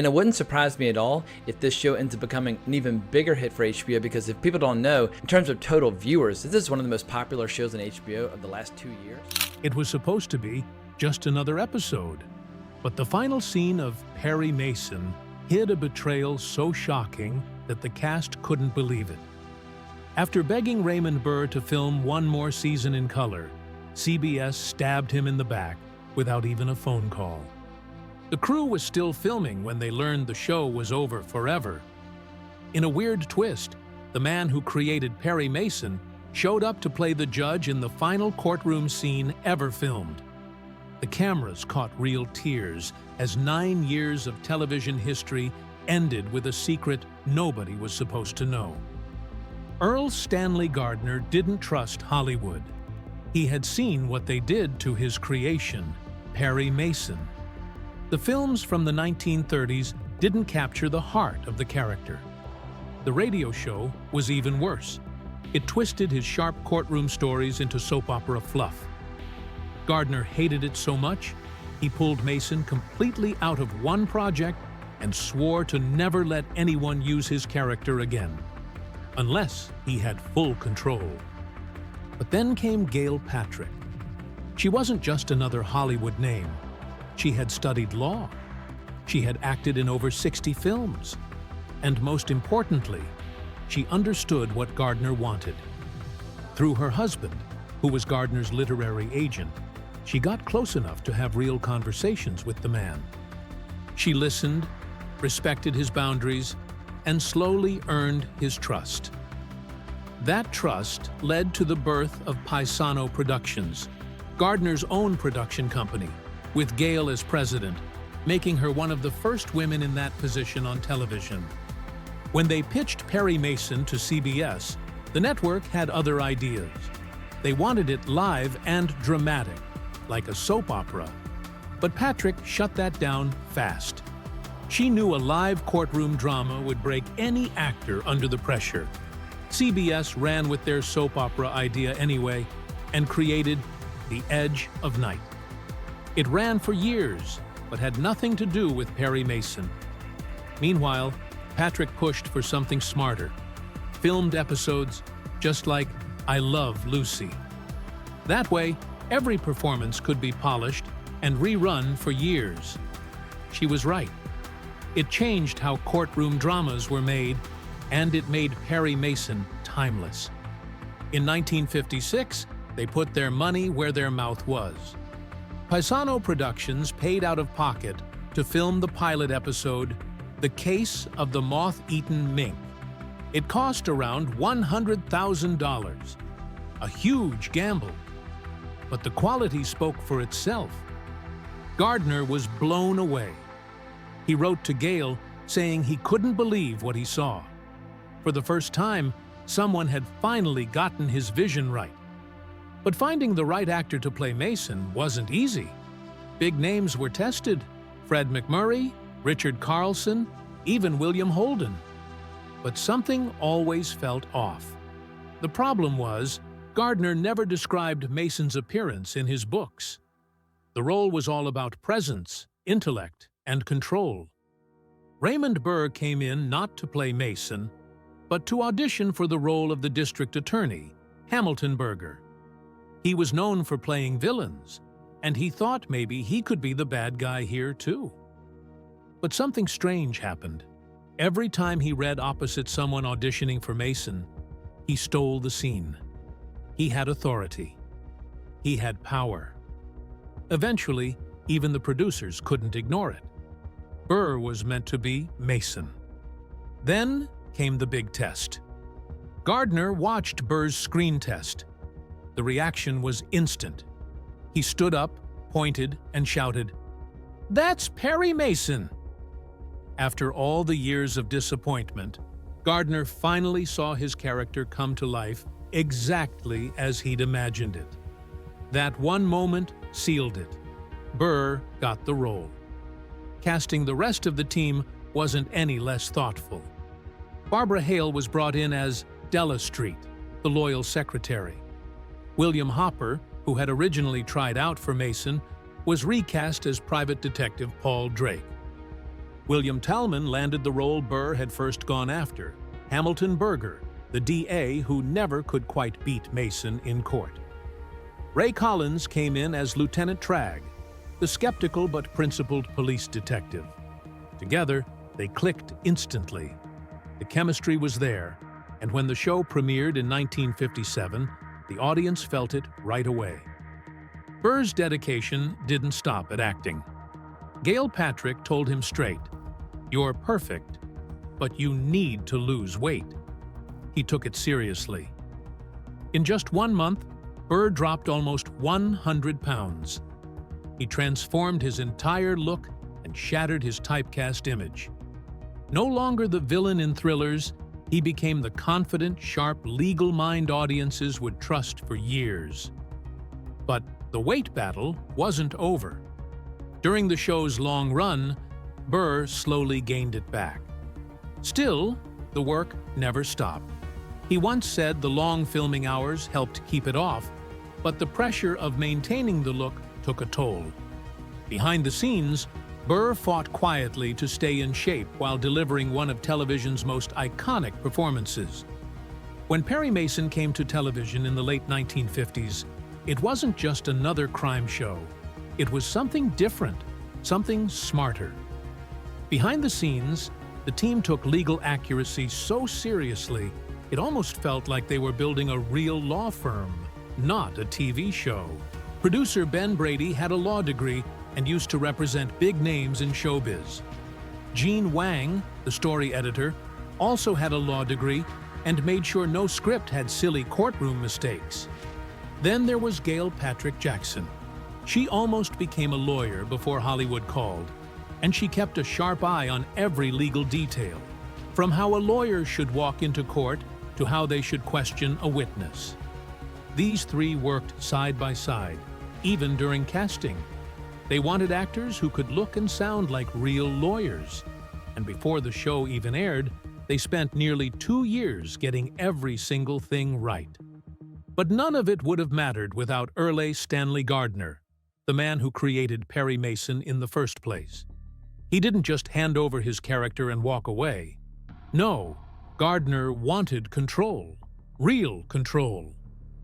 And it wouldn't surprise me at all if this show ends up becoming an even bigger hit for HBO, because if people don't know, in terms of total viewers, this is one of the most popular shows on HBO of the last 2 years. It was supposed to be just another episode, but the final scene of Perry Mason hid a betrayal so shocking that the cast couldn't believe it. After begging Raymond Burr to film one more season in color, CBS stabbed him in the back without even a phone call. The crew was still filming when they learned the show was over forever. In a weird twist, the man who created Perry Mason showed up to play the judge in the final courtroom scene ever filmed. The cameras caught real tears as 9 years of television history ended with a secret nobody was supposed to know. Earl Stanley Gardner didn't trust Hollywood. He had seen what they did to his creation, Perry Mason. The films from the 1930s didn't capture the heart of the character. The radio show was even worse. It twisted his sharp courtroom stories into soap opera fluff. Gardner hated it so much, he pulled Mason completely out of one project and swore to never let anyone use his character again, unless he had full control. But then came Gail Patrick. She wasn't just another Hollywood name. She had studied law. She had acted in over 60 films. And most importantly, she understood what Gardner wanted. Through her husband, who was Gardner's literary agent, she got close enough to have real conversations with the man. She listened, respected his boundaries, and slowly earned his trust. That trust led to the birth of Paisano Productions, Gardner's own production company, with Gail as president, making her one of the first women in that position on television. When they pitched Perry Mason to CBS, the network had other ideas. They wanted it live and dramatic, like a soap opera. But Patrick shut that down fast. She knew a live courtroom drama would break any actor under the pressure. CBS ran with their soap opera idea anyway and created The Edge of Night. It ran for years, but had nothing to do with Perry Mason. Meanwhile, Patrick pushed for something smarter. Filmed episodes, just like I Love Lucy. That way, every performance could be polished and rerun for years. She was right. It changed how courtroom dramas were made, and it made Perry Mason timeless. In 1956, they put their money where their mouth was. Paisano Productions paid out of pocket to film the pilot episode, The Case of the Moth-Eaten Mink. It cost around $100,000. A huge gamble. But the quality spoke for itself. Gardner was blown away. He wrote to Gail saying he couldn't believe what he saw. For the first time, someone had finally gotten his vision right. But finding the right actor to play Mason wasn't easy. Big names were tested: Fred MacMurray, Richard Carlson, even William Holden. But something always felt off. The problem was, Gardner never described Mason's appearance in his books. The role was all about presence, intellect, and control. Raymond Burr came in not to play Mason, but to audition for the role of the district attorney, Hamilton Burger. He was known for playing villains, and he thought maybe he could be the bad guy here too. But something strange happened. Every time he read opposite someone auditioning for Mason, he stole the scene. He had authority. He had power. Eventually, even the producers couldn't ignore it. Burr was meant to be Mason. Then came the big test. Gardner watched Burr's screen test. The reaction was instant. He stood up, pointed, and shouted, "That's Perry Mason!" After all the years of disappointment, Gardner finally saw his character come to life exactly as he'd imagined it. That one moment sealed it. Burr got the role. Casting the rest of the team wasn't any less thoughtful. Barbara Hale was brought in as Della Street, the loyal secretary. William Hopper, who had originally tried out for Mason, was recast as Private Detective Paul Drake. William Talman landed the role Burr had first gone after, Hamilton Berger, the DA who never could quite beat Mason in court. Ray Collins came in as Lieutenant Tragg, the skeptical but principled police detective. Together, they clicked instantly. The chemistry was there, and when the show premiered in 1957, the audience felt it right away. Burr's dedication didn't stop at acting. Gail Patrick told him straight, "You're perfect, but you need to lose weight." He took it seriously. In just 1 month, Burr dropped almost 100 pounds. He transformed his entire look and shattered his typecast image. No longer the villain in thrillers, he became the confident, sharp, legal mind audiences would trust for years. But the weight battle wasn't over. During the show's long run, Burr slowly gained it back. Still, the work never stopped. He once said the long filming hours helped keep it off, but the pressure of maintaining the look took a toll. Behind the scenes, Burr fought quietly to stay in shape while delivering one of television's most iconic performances. When Perry Mason came to television in the late 1950s, it wasn't just another crime show. It was something different, something smarter. Behind the scenes, the team took legal accuracy so seriously, it almost felt like they were building a real law firm, not a TV show. Producer Ben Brady had a law degree and used to represent big names in showbiz. Gene Wang, the story editor, also had a law degree and made sure no script had silly courtroom mistakes. Then there was Gail Patrick Jackson. She almost became a lawyer before Hollywood called, and she kept a sharp eye on every legal detail, from how a lawyer should walk into court to how they should question a witness. These three worked side by side, even during casting. They wanted actors who could look and sound like real lawyers, and before the show even aired, they spent nearly 2 years getting every single thing right. But none of it would have mattered without Earle Stanley Gardner, the man who created Perry Mason in the first place. He didn't just hand over his character and walk away. No, Gardner wanted control, real control.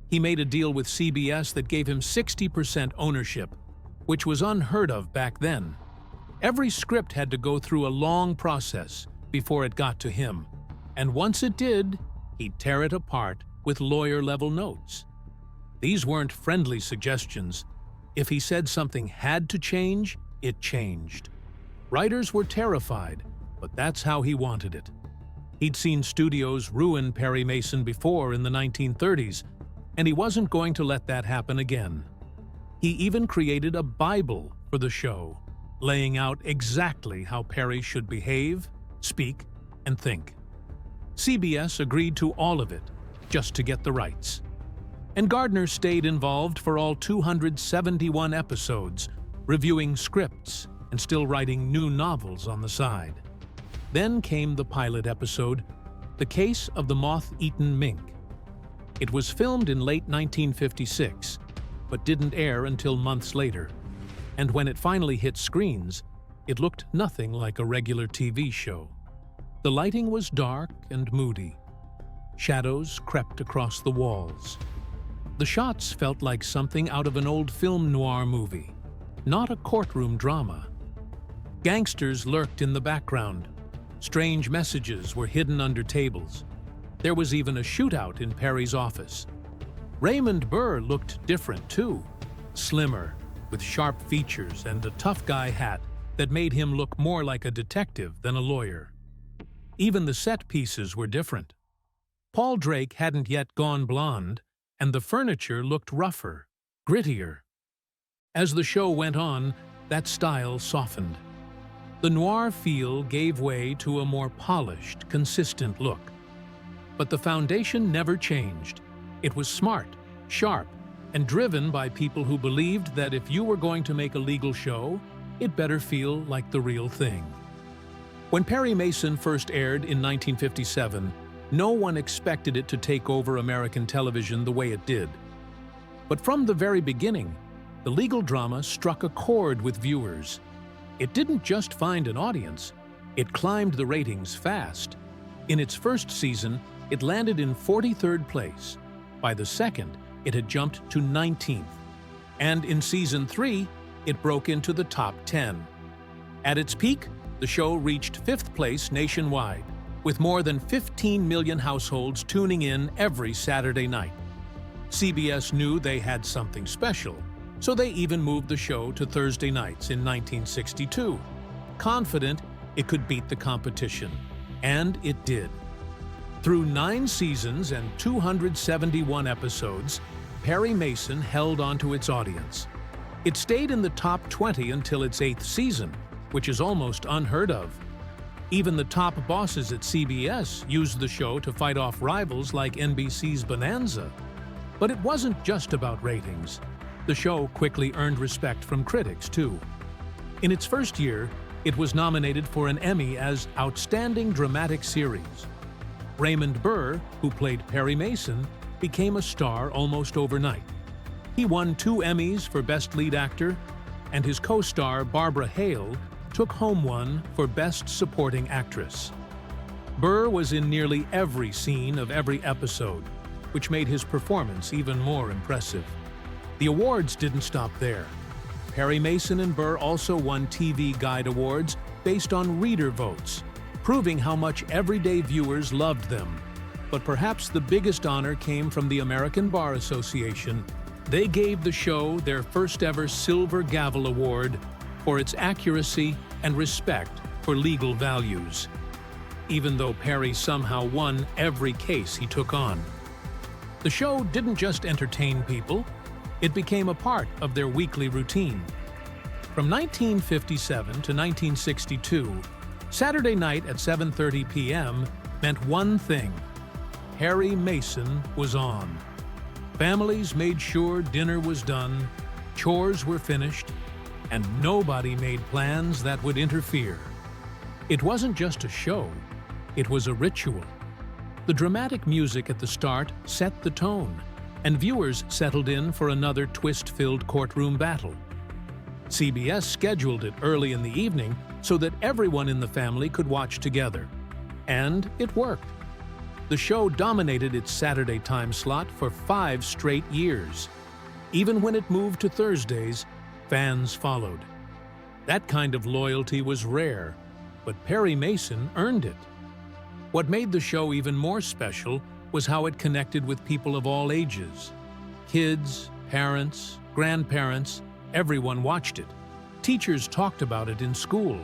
He made a deal with CBS that gave him 60% ownership, which was unheard of back then. Every script had to go through a long process before it got to him, and once it did, he'd tear it apart with lawyer-level notes. These weren't friendly suggestions. If he said something had to change, it changed. Writers were terrified, but that's how he wanted it. He'd seen studios ruin Perry Mason before in the 1930s, and he wasn't going to let that happen again. He even created a Bible for the show, laying out exactly how Perry should behave, speak, and think. CBS agreed to all of it, just to get the rights. And Gardner stayed involved for all 271 episodes, reviewing scripts and still writing new novels on the side. Then came the pilot episode, The Case of the Moth-Eaten Mink. It was filmed in late 1956, but didn't air until months later. And when it finally hit screens, it looked nothing like a regular TV show. The lighting was dark and moody. Shadows crept across the walls. The shots felt like something out of an old film noir movie, not a courtroom drama. Gangsters lurked in the background. Strange messages were hidden under tables. There was even a shootout in Perry's office. Raymond Burr looked different too, slimmer, with sharp features and a tough guy hat that made him look more like a detective than a lawyer. Even the set pieces were different. Paul Drake hadn't yet gone blonde, and the furniture looked rougher, grittier. As the show went on, that style softened. The noir feel gave way to a more polished, consistent look. But the foundation never changed. It was smart, sharp, and driven by people who believed that if you were going to make a legal show, it better feel like the real thing. When Perry Mason first aired in 1957, no one expected it to take over American television the way it did. But from the very beginning, the legal drama struck a chord with viewers. It didn't just find an audience, It climbed the ratings fast. In its first season, it landed in 43rd place. By the second, it had jumped to 19th. And in Season 3, it broke into the top 10. At its peak, the show reached 5th place nationwide, with more than 15 million households tuning in every Saturday night. CBS knew they had something special, so they even moved the show to Thursday nights in 1962, confident it could beat the competition. And it did. Through 9 seasons and 271 episodes, Perry Mason held onto its audience. It stayed in the top 20 until its 8th season, which is almost unheard of. Even the top bosses at CBS used the show to fight off rivals like NBC's Bonanza. But it wasn't just about ratings. The show quickly earned respect from critics, too. In its first year, it was nominated for an Emmy as Outstanding Dramatic Series. Raymond Burr, who played Perry Mason, became a star almost overnight. He won 2 Emmys for Best Lead Actor, and his co-star Barbara Hale took home one for Best Supporting Actress. Burr was in nearly every scene of every episode, which made his performance even more impressive. The awards didn't stop there. Perry Mason and Burr also won TV Guide Awards based on reader votes, proving how much everyday viewers loved them. But perhaps the biggest honor came from the American Bar Association. They gave the show their first ever Silver Gavel Award for its accuracy and respect for legal values, even though Perry somehow won every case he took on. The show didn't just entertain people, it became a part of their weekly routine. From 1957 to 1962, Saturday night at 7:30 p.m. meant one thing: Perry Mason was on. Families made sure dinner was done, chores were finished, and nobody made plans that would interfere. It wasn't just a show, it was a ritual. The dramatic music at the start set the tone, and viewers settled in for another twist-filled courtroom battle. CBS scheduled it early in the evening so that everyone in the family could watch together. And it worked. The show dominated its Saturday time slot for 5 straight years. Even when it moved to Thursdays, fans followed. That kind of loyalty was rare, but Perry Mason earned it. What made the show even more special was how it connected with people of all ages. Kids, parents, grandparents, everyone watched it. Teachers talked about it in school.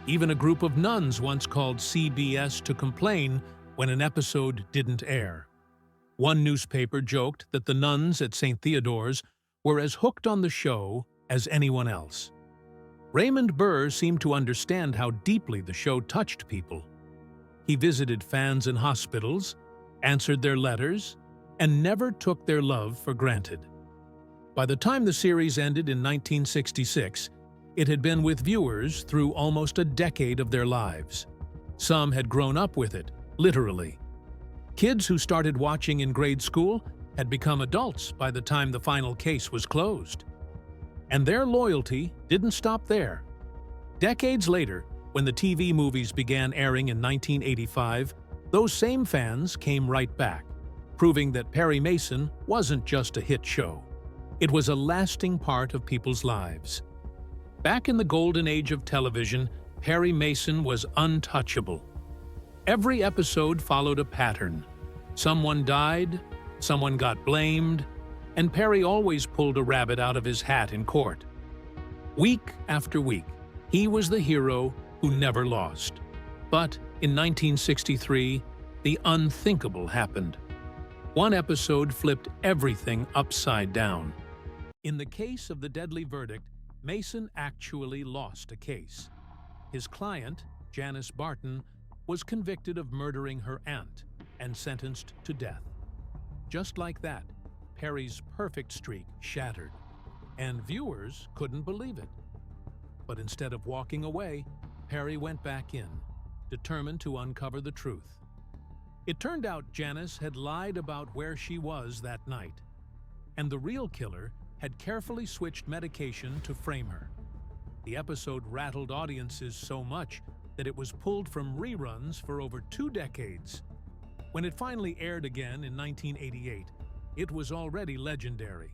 Even a group of nuns once called CBS to complain when an episode didn't air. One newspaper joked that the nuns at St. Theodore's were as hooked on the show as anyone else. Raymond Burr seemed to understand how deeply the show touched people. He visited fans in hospitals, answered their letters, and never took their love for granted. By the time the series ended in 1966, it had been with viewers through almost a decade of their lives. Some had grown up with it, literally. Kids who started watching in grade school had become adults by the time the final case was closed. And their loyalty didn't stop there. Decades later, when the TV movies began airing in 1985, those same fans came right back, proving that Perry Mason wasn't just a hit show. It was a lasting part of people's lives. Back in the golden age of television, Perry Mason was untouchable. Every episode followed a pattern. Someone died, someone got blamed, and Perry always pulled a rabbit out of his hat in court. Week after week, he was the hero who never lost. But in 1963, the unthinkable happened. One episode flipped everything upside down. In the case of the deadly verdict, Mason actually lost a case. His client, Janice Barton, was convicted of murdering her aunt and sentenced to death. Just like that, Perry's perfect streak shattered, and viewers couldn't believe it. But instead of walking away, Perry went back in, determined to uncover the truth. It turned out Janice had lied about where she was that night, and the real killer had carefully switched medication to frame her. The episode rattled audiences so much that it was pulled from reruns for over 2 decades. When it finally aired again in 1988, it was already legendary.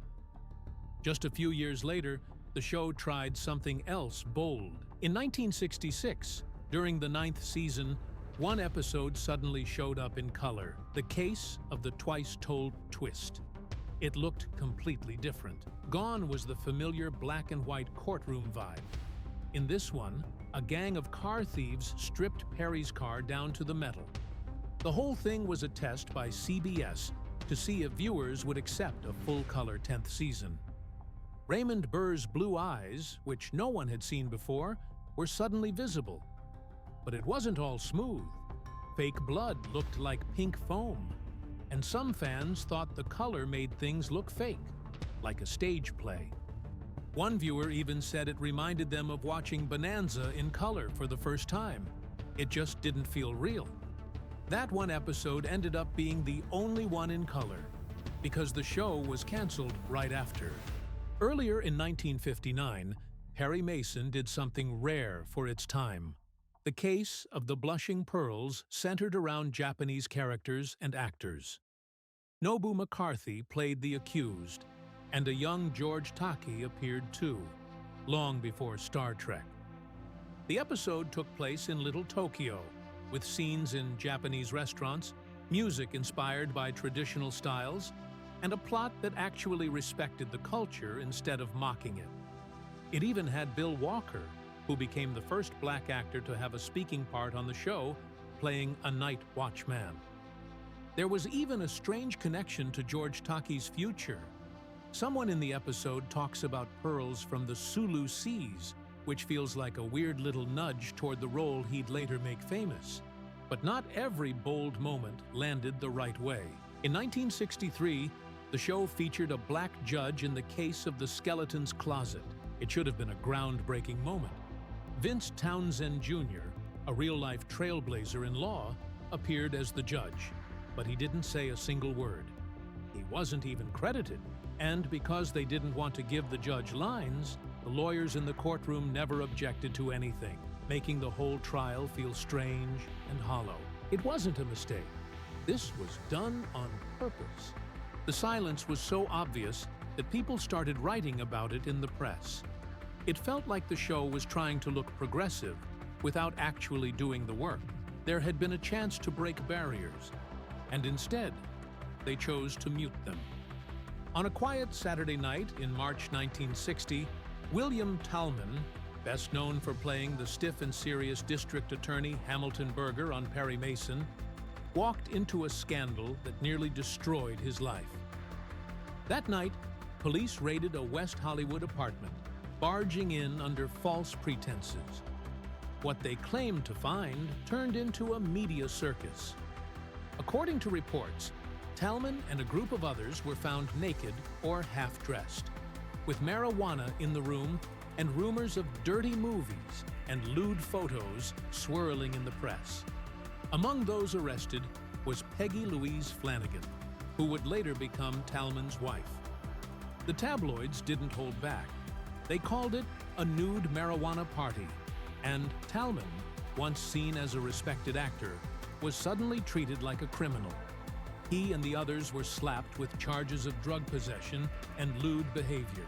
Just a few years later, the show tried something else bold. In 1966, during the 9th season, one episode suddenly showed up in color, The Case of the Twice-Told Twist. It looked completely different. Gone was the familiar black and white courtroom vibe. In this one, a gang of car thieves stripped Perry's car down to the metal. The whole thing was a test by CBS to see if viewers would accept a full-color 10th season. Raymond Burr's blue eyes, which no one had seen before, were suddenly visible. But it wasn't all smooth. Fake blood looked like pink foam, and some fans thought the color made things look fake, like a stage play. One viewer even said it reminded them of watching Bonanza in color for the first time. It just didn't feel real. That one episode ended up being the only one in color, because the show was canceled right after. Earlier in 1959, Perry Mason did something rare for its time. The Case of the Blushing Pearls centered around Japanese characters and actors. Nobu McCarthy played the accused, and a young George Takei appeared too, long before Star Trek. The episode took place in Little Tokyo, with scenes in Japanese restaurants, music inspired by traditional styles, and a plot that actually respected the culture instead of mocking it. It even had Bill Walker, who became the first black actor to have a speaking part on the show, playing a night watchman. There was even a strange connection to George Takei's future. Someone in the episode talks about pearls from the Sulu Seas, which feels like a weird little nudge toward the role he'd later make famous. But not every bold moment landed the right way. In 1963, the show featured a black judge in the case of the Skeleton's Closet. It should have been a groundbreaking moment. Vince Townsend Jr., a real-life trailblazer in law, appeared as the judge, but he didn't say a single word. He wasn't even credited, and because they didn't want to give the judge lines, the lawyers in the courtroom never objected to anything, making the whole trial feel strange and hollow. It wasn't a mistake. This was done on purpose. The silence was so obvious that people started writing about it in the press. It felt like the show was trying to look progressive without actually doing the work. There had been a chance to break barriers, and instead, they chose to mute them. On a quiet Saturday night in March 1960, William Talman, best known for playing the stiff and serious district attorney Hamilton Berger on Perry Mason, walked into a scandal that nearly destroyed his life. That night, police raided a West Hollywood apartment, barging in under false pretenses. What they claimed to find turned into a media circus. According to reports, Talman and a group of others were found naked or half-dressed, with marijuana in the room and rumors of dirty movies and lewd photos swirling in the press. Among those arrested was Peggy Louise Flanagan, who would later become Talman's wife. The tabloids didn't hold back. They called it a nude marijuana party, and Talman, once seen as a respected actor, was suddenly treated like a criminal. He and the others were slapped with charges of drug possession and lewd behavior.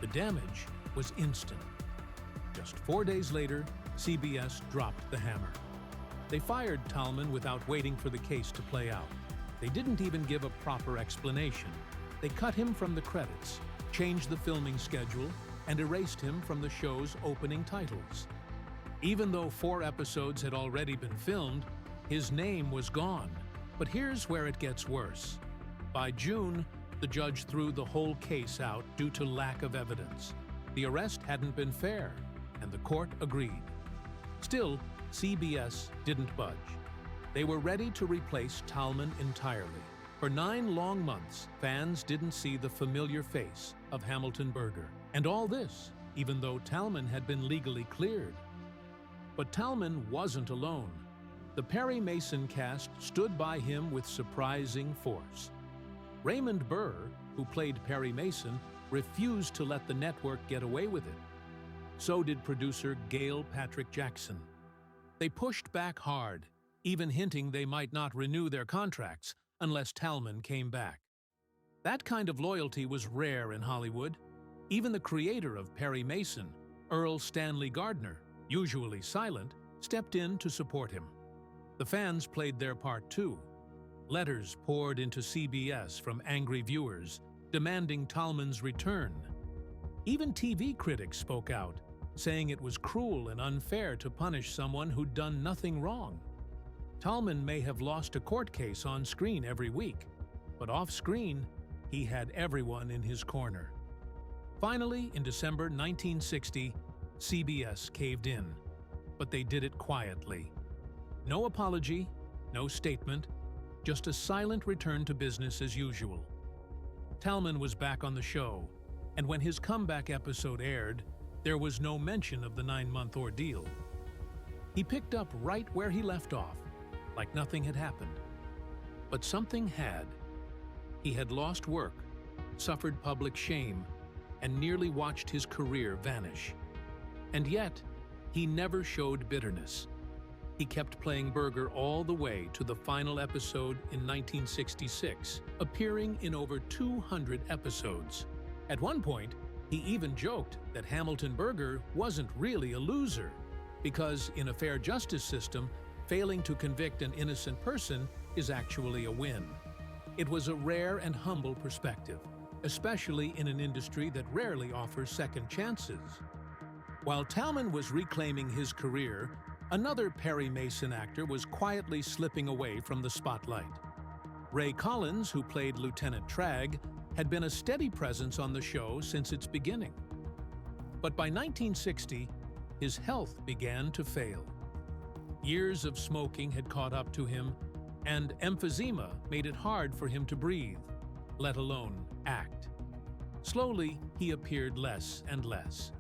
The damage was instant. Just 4 days later, CBS dropped the hammer. They fired Talman without waiting for the case to play out. They didn't even give a proper explanation. They cut him from the credits, changed the filming schedule, and erased him from the show's opening titles. Even though 4 episodes had already been filmed, his name was gone. But here's where it gets worse. By June, the judge threw the whole case out due to lack of evidence. The arrest hadn't been fair, and the court agreed. Still, CBS didn't budge. They were ready to replace Talman entirely. For 9 long months, fans didn't see the familiar face of Hamilton Berger. And all this, even though Talman had been legally cleared. But Talman wasn't alone. The Perry Mason cast stood by him with surprising force. Raymond Burr, who played Perry Mason, refused to let the network get away with it. So did producer Gail Patrick Jackson. They pushed back hard, even hinting they might not renew their contracts unless Talman came back. That kind of loyalty was rare in Hollywood. Even the creator of Perry Mason, Earl Stanley Gardner, usually silent, stepped in to support him. The fans played their part too. Letters poured into CBS from angry viewers, demanding Talman's return. Even TV critics spoke out, saying it was cruel and unfair to punish someone who'd done nothing wrong. Talman may have lost a court case on screen every week, but off-screen, he had everyone in his corner. Finally, in December 1960, CBS caved in, but they did it quietly. No apology, no statement, just a silent return to business as usual. Talman was back on the show, and when his comeback episode aired, there was no mention of the 9-month ordeal. He picked up right where he left off, like nothing had happened. But something had. He had lost work, suffered public shame, and nearly watched his career vanish. And yet, he never showed bitterness. He kept playing Burger all the way to the final episode in 1966, appearing in over 200 episodes. At one point, he even joked that Hamilton Burger wasn't really a loser, because in a fair justice system, failing to convict an innocent person is actually a win. It was a rare and humble perspective, especially in an industry that rarely offers second chances. While Talman was reclaiming his career, another Perry Mason actor was quietly slipping away from the spotlight. Ray Collins, who played Lieutenant Tragg, had been a steady presence on the show since its beginning. But by 1960, his health began to fail. Years of smoking had caught up to him, and emphysema made it hard for him to breathe, let alone act. Slowly, he appeared less and less.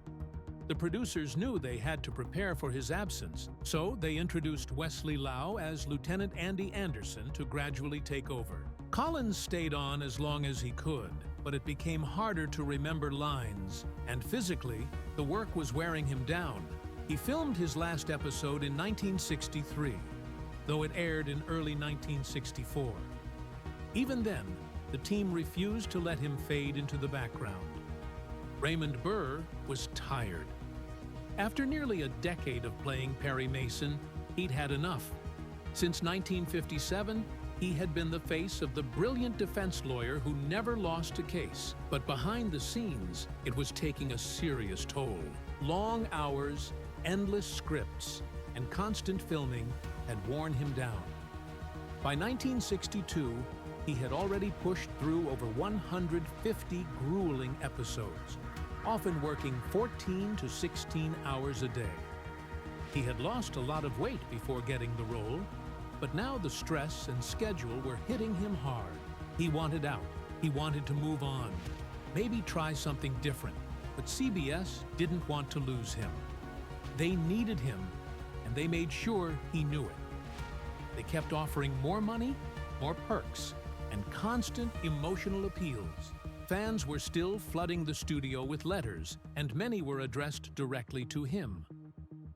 The producers knew they had to prepare for his absence, so they introduced Wesley Lau as Lieutenant Andy Anderson to gradually take over. Collins stayed on as long as he could, but it became harder to remember lines, and physically, the work was wearing him down. He filmed his last episode in 1963, though it aired in early 1964. Even then, the team refused to let him fade into the background. Raymond Burr was tired. After nearly a decade of playing Perry Mason, he'd had enough. Since 1957, he had been the face of the brilliant defense lawyer who never lost a case. But behind the scenes, it was taking a serious toll. Long hours, endless scripts, and constant filming had worn him down. By 1962, he had already pushed through over 150 grueling episodes, often working 14 to 16 hours a day. He had lost a lot of weight before getting the role, but now the stress and schedule were hitting him hard. He wanted out. He wanted to move on, maybe try something different, but CBS didn't want to lose him. They needed him, and they made sure he knew it. They kept offering more money, more perks, and constant emotional appeals. Fans were still flooding the studio with letters, and many were addressed directly to him.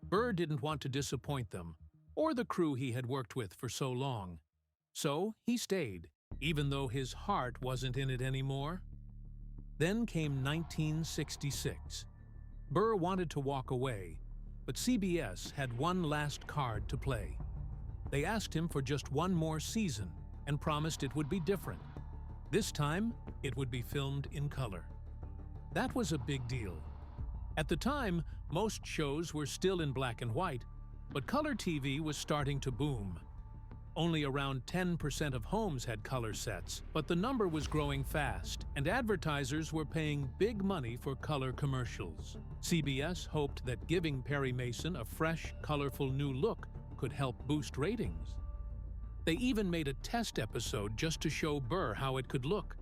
Burr didn't want to disappoint them, or the crew he had worked with for so long. So he stayed, even though his heart wasn't in it anymore. Then came 1966. Burr wanted to walk away, but CBS had one last card to play. They asked him for just one more season and promised it would be different. This time, it would be filmed in color. That was a big deal. At the time, most shows were still in black and white, but color TV was starting to boom. Only around 10% of homes had color sets, but the number was growing fast, and advertisers were paying big money for color commercials. CBS hoped that giving Perry Mason a fresh, colorful new look could help boost ratings. They even made a test episode just to show Burr how it could look.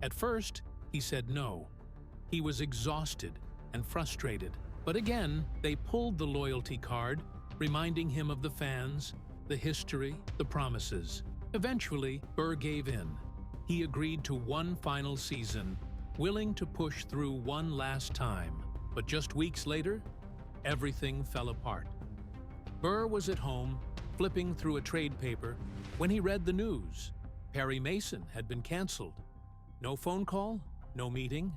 At first, he said no. He was exhausted and frustrated. But again, they pulled the loyalty card, reminding him of the fans, the history, the promises. Eventually, Burr gave in. He agreed to one final season, willing to push through one last time. But just weeks later, everything fell apart. Burr was at home, flipping through a trade paper, when he read the news. Perry Mason had been canceled. No phone call, no meeting,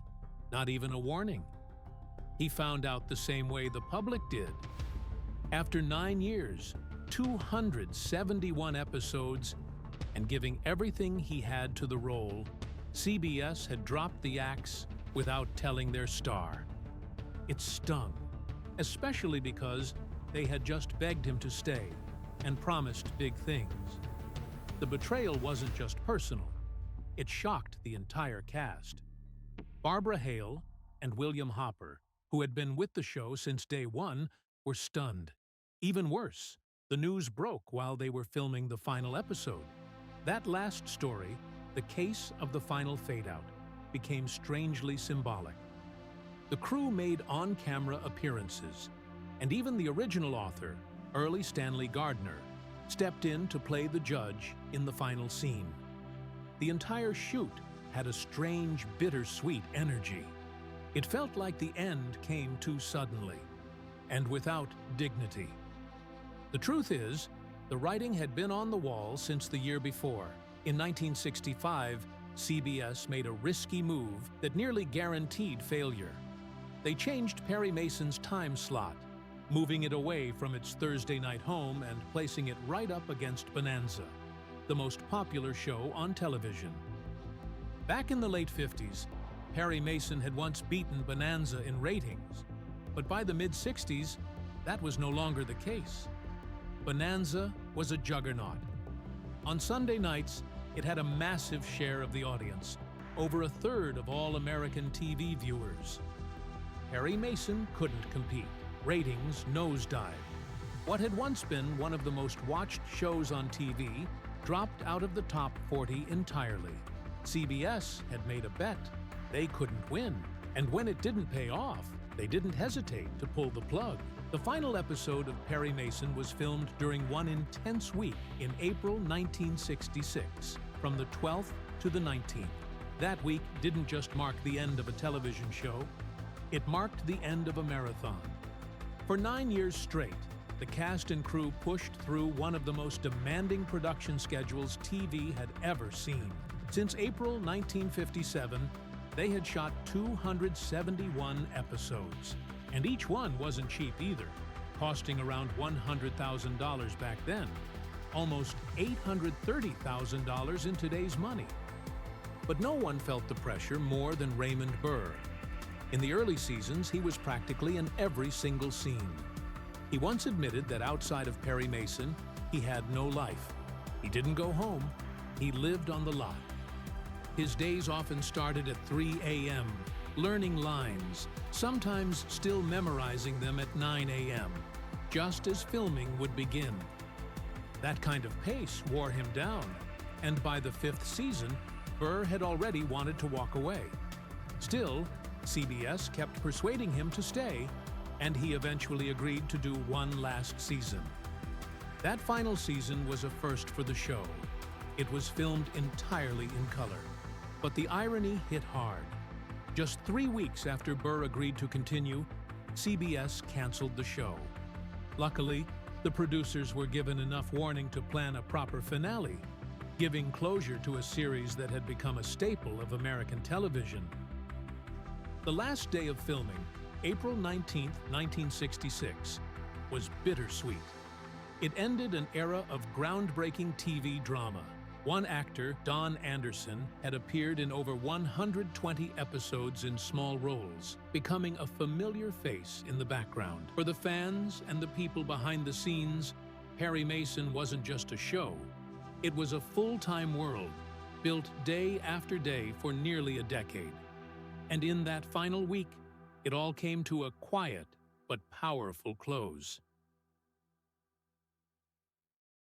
not even a warning. He found out the same way the public did. After 9 years, 271 episodes, and giving everything he had to the role, CBS had dropped the axe without telling their star. It stung, especially because they had just begged him to stay and promised big things. The betrayal wasn't just personal. It shocked the entire cast. Barbara Hale and William Hopper, who had been with the show since day one, were stunned. Even worse, the news broke while they were filming the final episode. That last story, the case of the final fade-out, became strangely symbolic. The crew made on-camera appearances, and even the original author, Early Stanley Gardner, stepped in to play the judge in the final scene. The entire shoot had a strange, bittersweet energy. It felt like the end came too suddenly, and without dignity. The truth is, the writing had been on the wall since the year before. In 1965, CBS made a risky move that nearly guaranteed failure. They changed Perry Mason's time slot, moving it away from its Thursday night home and placing it right up against Bonanza, the most popular show on television. Back in the late 50s, Perry Mason had once beaten Bonanza in ratings, but by the mid-60s, that was no longer the case. Bonanza was a juggernaut. On Sunday nights, it had a massive share of the audience, over a third of all American TV viewers. Perry Mason couldn't compete. Ratings nosedived. What had once been one of the most watched shows on TV dropped out of the top 40 entirely. CBS had made a bet. They couldn't win. And when it didn't pay off, they didn't hesitate to pull the plug. The final episode of Perry Mason was filmed during one intense week in April 1966, from the 12th to the 19th. That week didn't just mark the end of a television show, it marked the end of a marathon. For 9 years straight, the cast and crew pushed through one of the most demanding production schedules TV had ever seen. Since April 1957, they had shot 271 episodes. And each one wasn't cheap either, costing around $100,000 back then, almost $830,000 in today's money. But no one felt the pressure more than Raymond Burr. In the early seasons, he was practically in every single scene. He once admitted that outside of Perry Mason, he had no life. He didn't go home, he lived on the lot. His days often started at 3 a.m., learning lines, sometimes still memorizing them at 9 a.m., just as filming would begin. That kind of pace wore him down, and by the 5th season, Burr had already wanted to walk away. Still, CBS kept persuading him to stay, and he eventually agreed to do one last season. That final season was a first for the show. It was filmed entirely in color. But the irony hit hard. Just 3 weeks after Burr agreed to continue, CBS canceled the show. Luckily, the producers were given enough warning to plan a proper finale, giving closure to a series that had become a staple of American television. The last day of filming, April 19, 1966, was bittersweet. It ended an era of groundbreaking TV drama. One actor, Don Anderson, had appeared in over 120 episodes in small roles, becoming a familiar face in the background. For the fans and the people behind the scenes, Perry Mason wasn't just a show. It was a full-time world, built day after day for nearly a decade. And in that final week, it all came to a quiet but powerful close.